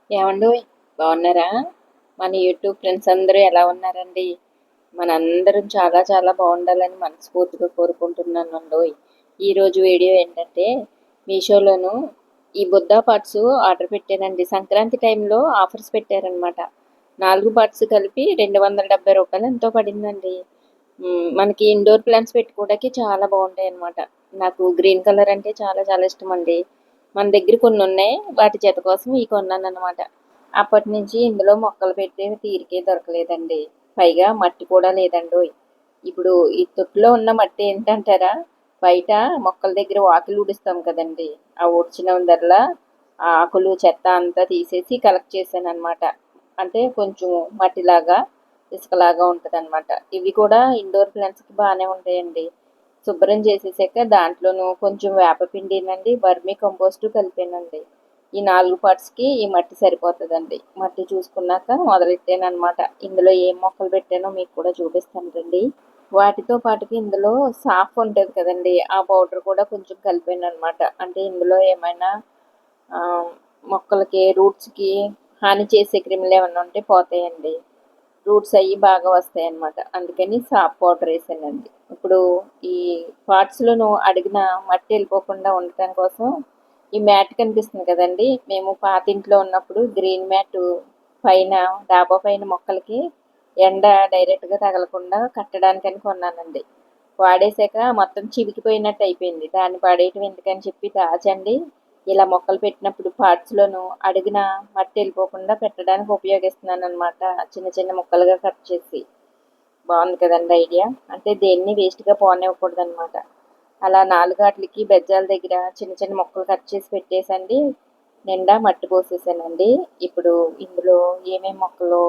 ఏమండోయ్, బాగున్నారా? మన యూట్యూబ్ ఫ్రెండ్స్ అందరూ ఎలా ఉన్నారండి? మనందరం చాలా చాలా బాగుండాలని మనస్ఫూర్తిగా కోరుకుంటున్నానండోయ్. ఈరోజు వీడియో ఏంటంటే, మీషోలోను ఈ బుద్ధా పార్ట్స్ ఆర్డర్ పెట్టానండి. సంక్రాంతి టైంలో ఆఫర్స్ పెట్టారనమాట. 4 పార్ట్స్ కలిపి రూ. 270 ఎంతో పడిందండి. మనకి ఇండోర్ ప్లాంట్స్ పెట్టుకోవడానికి చాలా బాగుంటాయి అనమాట. నాకు గ్రీన్ కలర్ అంటే చాలా చాలా ఇష్టం అండి. మన దగ్గర కొన్ని ఉన్నాయి, వాటి జత కోసం ఈ కొన్నాను అనమాట. అప్పటి నుంచి ఇందులో మొక్కలు పెట్టే తీరికే దొరకలేదండి. పైగా మట్టి కూడా లేదండి. ఇప్పుడు ఈ తొట్టులో ఉన్న మట్టి ఏంటంటారా, బయట మొక్కల దగ్గర వాకిలు ఊడుస్తాం కదండి, ఆ ఊడ్చినందల్లా ఆ ఆకులు చెత్త అంతా తీసేసి కలెక్ట్ చేశాను అనమాట. అంటే కొంచెం మట్టిలాగా ఇసుకలాగా ఉంటుంది అనమాట. ఇవి కూడా ఇండోర్ ప్లాంట్స్కి బాగానే ఉంటాయండి. శుభ్రం చేసేసాక దాంట్లోనూ కొంచెం వేపపిండినండి, వర్మీ కంపోస్ట్ కలిపానండి. ఈ 4 పార్ట్స్కి ఈ మట్టి సరిపోతుందండి. మట్టి చూసుకున్నాక మొదలెట్టాను అనమాట. ఇందులో ఏం మొక్కలు పెట్టానో మీకు కూడా చూపిస్తాను రండి. వాటితో పాటుకి ఇందులో సాఫ్ ఉంటుంది కదండి, ఆ పౌడర్ కూడా కొంచెం కలిపాను అనమాట. అంటే ఇందులో ఏమైనా మొక్కలకి రూట్స్కి హాని చేసే క్రిములు ఏమైనా ఉంటే పోతాయండి. రూట్స్ అయ్యి బాగా వస్తాయి అన్నమాట. అందుకని సాప్ పౌడర్ వేసానండి. ఇప్పుడు ఈ పార్ట్స్లోనూ అడిగిన మట్టి వెళ్ళిపోకుండా ఉండటం కోసం ఈ మ్యాట్ కనిపిస్తుంది కదండి, మేము పాతింట్లో ఉన్నప్పుడు గ్రీన్ మ్యాట్ పైన డాబా పైన మొక్కలకి ఎండ డైరెక్ట్గా తగలకుండా కట్టడానికని కొన్నానండి. వాడేసాక మొత్తం చివికిపోయినట్టు అయిపోయింది. దాన్ని పడేయటం ఎందుకని చెప్పి దాచండి ఇలా మొక్కలు పెట్టినప్పుడు పార్ట్స్లోనూ అడిగిన మట్టి వెళ్ళిపోకుండా పెట్టడానికి ఉపయోగిస్తున్నాను అనమాట. చిన్న చిన్న ముక్కలుగా కట్ చేసి. బాగుంది కదండి ఐడియా. అంటే దేన్ని వేస్ట్గా పోనివ్వకూడదు అనమాట. అలా 4 ఆటలకి బెజ్జాల దగ్గర చిన్న చిన్న మొక్కలు కట్ చేసి పెట్టేసండి నిండా మట్టి పోసేసానండి. ఇప్పుడు ఇందులో ఏమేమి మొక్కలు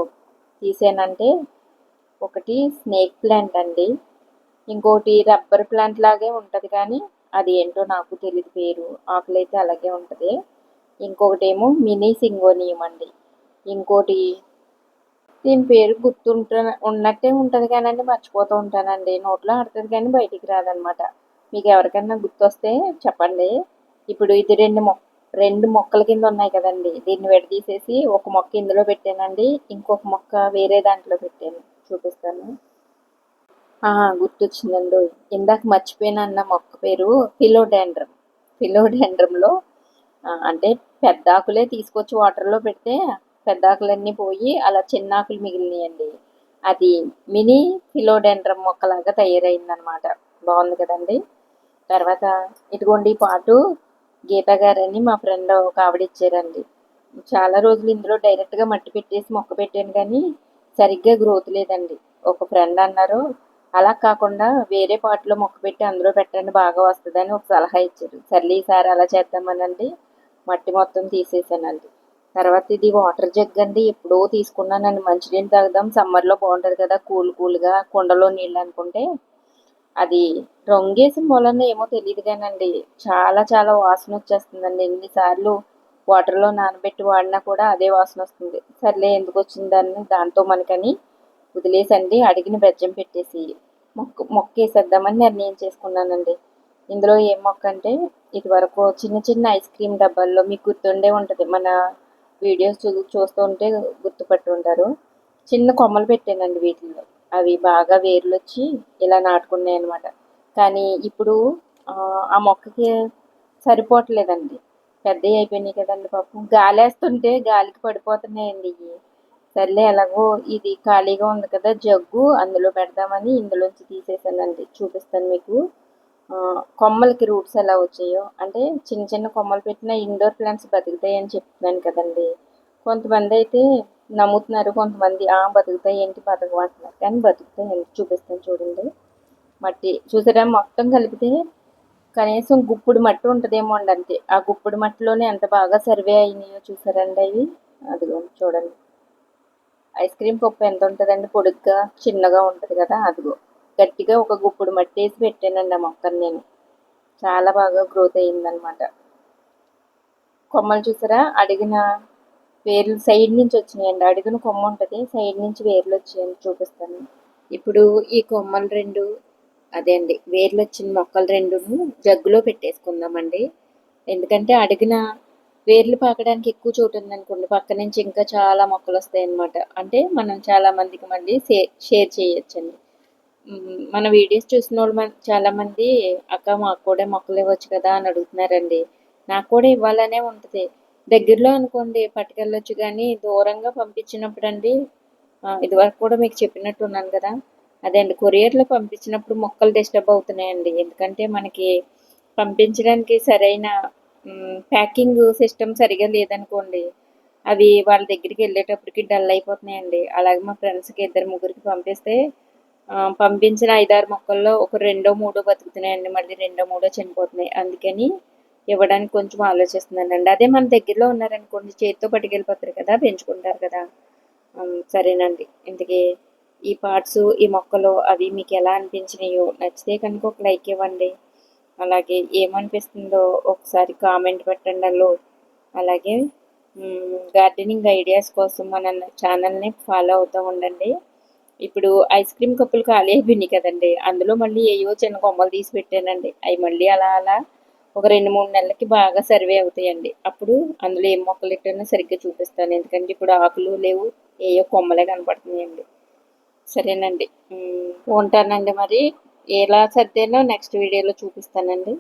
తీసానంటే, ఒకటి స్నేక్ ప్లాంట్ అండి, ఇంకోటి రబ్బర్ ప్లాంట్ లాగే ఉంటుంది కానీ అది ఏంటో నాకు తెలియదు పేరు, ఆకులైతే అలాగే ఉంటుంది. ఇంకొకటి ఏమో మినీ సింగోనియం అండి. ఇంకోటి దీని పేరు ఉన్నట్టే ఉంటుంది కానండి మర్చిపోతూ ఉంటానండి. నోట్లో ఆడుతుంది కానీ బయటికి రాదనమాట. మీకు ఎవరికైనా గుర్తొస్తే చెప్పండి. ఇప్పుడు ఇది రెండు మొక్కల కింద ఉన్నాయి కదండి, దీన్ని విడదీసేసి ఒక మొక్క ఇందులో పెట్టానండి, ఇంకొక మొక్క వేరే దాంట్లో పెట్టాను, చూపిస్తాను. గుర్తొచ్చిందండి. ఇందాక మర్చిపోయిన అన్న మొక్క పేరు ఫిలోడెండ్రమ్. ఫిలోడెండ్రమ్లో అంటే పెద్ద ఆకులే తీసుకొచ్చి వాటర్లో పెడితే పెద్ద ఆకులన్నీ పోయి అలా చిన్న ఆకులు మిగిలినాయండి. అది మినీ ఫిలోడెండ్రమ్ మొక్కలాగా తయారైందనమాట. బాగుంది కదండి. తర్వాత ఇదిగోండి ఈ పాటు గీత గారని మా ఫ్రెండ్ ఒక ఆవిడ ఇచ్చారండి. చాలా రోజులు ఇందులో డైరెక్ట్గా మట్టి పెట్టేసి మొక్క పెట్టాను కానీ సరిగ్గా గ్రోత్ లేదండి. ఒక ఫ్రెండ్ అన్నారు, అలా కాకుండా వేరే పాట్లో మొక్క పెట్టి అందులో పెట్టండి బాగా వస్తుందని ఒక సలహా ఇచ్చారు. సర్లే ఈసారి అలా చేద్దామనండి మట్టి మొత్తం తీసేసానండి. తర్వాత ఇది వాటర్ జగ్ అండి, ఎప్పుడో తీసుకున్నానండి. మంచినీళ్ళు తాగుదాం సమ్మర్లో బాగుంటుంది కదా కూల్గా కుండలో నీళ్ళు అనుకుంటే, అది రంగేసిన మూలన ఏమో తెలియదు కానండి చాలా చాలా వాసన వచ్చేస్తుందండి. ఎన్నిసార్లు వాటర్లో నానబెట్టి వాడినా కూడా అదే వాసన వస్తుంది. సర్లే ఎందుకు వచ్చిందని దాంతో మనకని వదిలేసండి అడిగిన బెజ్జం పెట్టేసి మొక్క వేసేద్దామని నిర్ణయం చేసుకున్నానండి. ఇందులో ఏం మొక్క అంటే, ఇది వరకు చిన్న చిన్న ఐస్ క్రీమ్ డబ్బాల్లో మీకు గుర్తుండే ఉంటుంది, మన వీడియోస్ చూస్తూ ఉంటే గుర్తుపట్టి ఉంటారు. చిన్న కొమ్మలు పెట్టానండి వీటిల్లో. అవి బాగా వేర్లు వచ్చి ఇలా నాటుకున్నాయి అనమాట. కానీ ఇప్పుడు ఆ మొక్కకి సరిపోవట్లేదండి. పెద్దవి అయిపోయినాయి కదండి పాపం. గాలేస్తుంటే గాలికి పడిపోతున్నాయండి ఇవి. సర్లే ఎలాగో ఇది ఖాళీగా ఉంది కదా జగ్గు, అందులో పెడదామని ఇందులోంచి తీసేసానండి. చూపిస్తాను మీకు కొమ్మలకి రూట్స్ ఎలా వచ్చాయో. అంటే చిన్న చిన్న కొమ్మలు పెట్టిన ఇండోర్ ప్లాంట్స్ బతుకుతాయి అని చెప్తున్నాను కదండి. కొంతమంది అయితే నమ్ముతున్నారు, కొంతమంది బతుకుతాయి ఏంటి బతకవు అంటున్నారు. కానీ బతుకుతాయి ఏంటి చూపిస్తాను చూడండి. మట్టి చూసారా, మొత్తం కలిపితే కనీసం గుప్పుడు మట్టి ఉంటుందేమో అండి అంతే. ఆ గుప్పుడు మట్టిలోనే ఎంత బాగా సర్వే అయినాయో చూసారండి అవి. అదిగో చూడండి, ఐస్ క్రీమ్ పప్పు ఎంత ఉంటుందండి, పొడుగ్గా చిన్నగా ఉంటుంది కదా, అదిగో గట్టిగా ఒక గుప్పుడు మట్టి వేసి పెట్టానండి ఆ మొక్కని నేను. చాలా బాగా గ్రోత్ అయ్యిందనమాట. కొమ్మలు చూసారా, అడిగిన వేర్లు సైడ్ నుంచి వచ్చినాయండి. అడిగిన కొమ్మ ఉంటుంది, సైడ్ నుంచి వేర్లు వచ్చాయని చూపిస్తాను. ఇప్పుడు ఈ కొమ్మలు రెండు, అదే అండి వేర్లు వచ్చిన మొక్కలు రెండును జగ్గులో పెట్టేసుకుందామండి. ఎందుకంటే అడిగిన వేర్లు పాకడానికి ఎక్కువ చోటు ఉందనుకోండి, పక్క నుంచి ఇంకా చాలా మొక్కలు వస్తాయన్నమాట. అంటే మనం చాలా మందికి మళ్ళీ షేర్ చేయొచ్చండి. మన వీడియోస్ చూసినోళ్ళు చాలామంది అక్క మాకు కూడా మొక్కలు ఇవ్వచ్చు కదా అని అడుగుతున్నారండి. నాకు కూడా ఇవ్వాలనే ఉంటుంది. దగ్గరలో అనుకోండి పట్టుకెళ్ళొచ్చు, కానీ దూరంగా పంపించినప్పుడండి ఇదివరకు కూడా మీకు చెప్పినట్టున్నాను కదా, అదే అండి, కొరియర్లో పంపించినప్పుడు మొక్కలు డిస్టర్బ్ అవుతున్నాయండి. ఎందుకంటే మనకి పంపించడానికి సరైన ప్యాకింగ్ సిస్టమ్ సరిగా లేదనుకోండి, అవి వాళ్ళ దగ్గరికి వెళ్ళేటప్పటికి డల్ అయిపోతున్నాయండి. అలాగే మా ఫ్రెండ్స్కి ఇద్దరు ముగ్గురికి పంపిస్తే పంపించిన 5-6 మొక్కల్లో ఒక రెండో మూడో బతుకుతున్నాయండి, మళ్ళీ రెండో మూడో చనిపోతున్నాయి. అందుకని ఇవ్వడానికి కొంచెం ఆలోచిస్తున్నానండి. అదే మన దగ్గరలో ఉన్నారనుకోండి చేతితో పట్టుకెళ్ళిపోతారు కదా, పెంచుకుంటారు కదా. సరేనండి, ఇంతకీ ఈ పార్ట్స్, ఈ మొక్కలు అవి మీకు ఎలా అనిపించినాయో, నచ్చితే కనుక ఒక లైక్ ఇవ్వండి. అలాగే ఏమనిపిస్తుందో ఒకసారి కామెంట్ పెట్టండి అల్లో. అలాగే గార్డెనింగ్ ఐడియాస్ కోసం మన ఛానల్ని ఫాలో అవుతూ ఉండండి. ఇప్పుడు ఐస్ క్రీమ్ కప్పులు ఖాళీ అయిపోయినాయి కదండి, అందులో మళ్ళీ ఏవో చిన్న కొమ్మలు తీసి పెట్టానండి. అవి మళ్ళీ అలా అలా ఒక 2-3 నెలలకి బాగా సర్వే అవుతాయండి. అప్పుడు అందులో ఏం మొక్కలు పెట్టానో సరిగ్గా చూపిస్తాను. ఎందుకంటే ఇప్పుడు ఆకులు లేవు, ఏవో కొమ్మలే కనపడుతున్నాయండి. సరేనండి, ఉంటానండి. మరి ఎలా సర్దేనో నెక్స్ట్ వీడియోలో చూపిస్తానండి.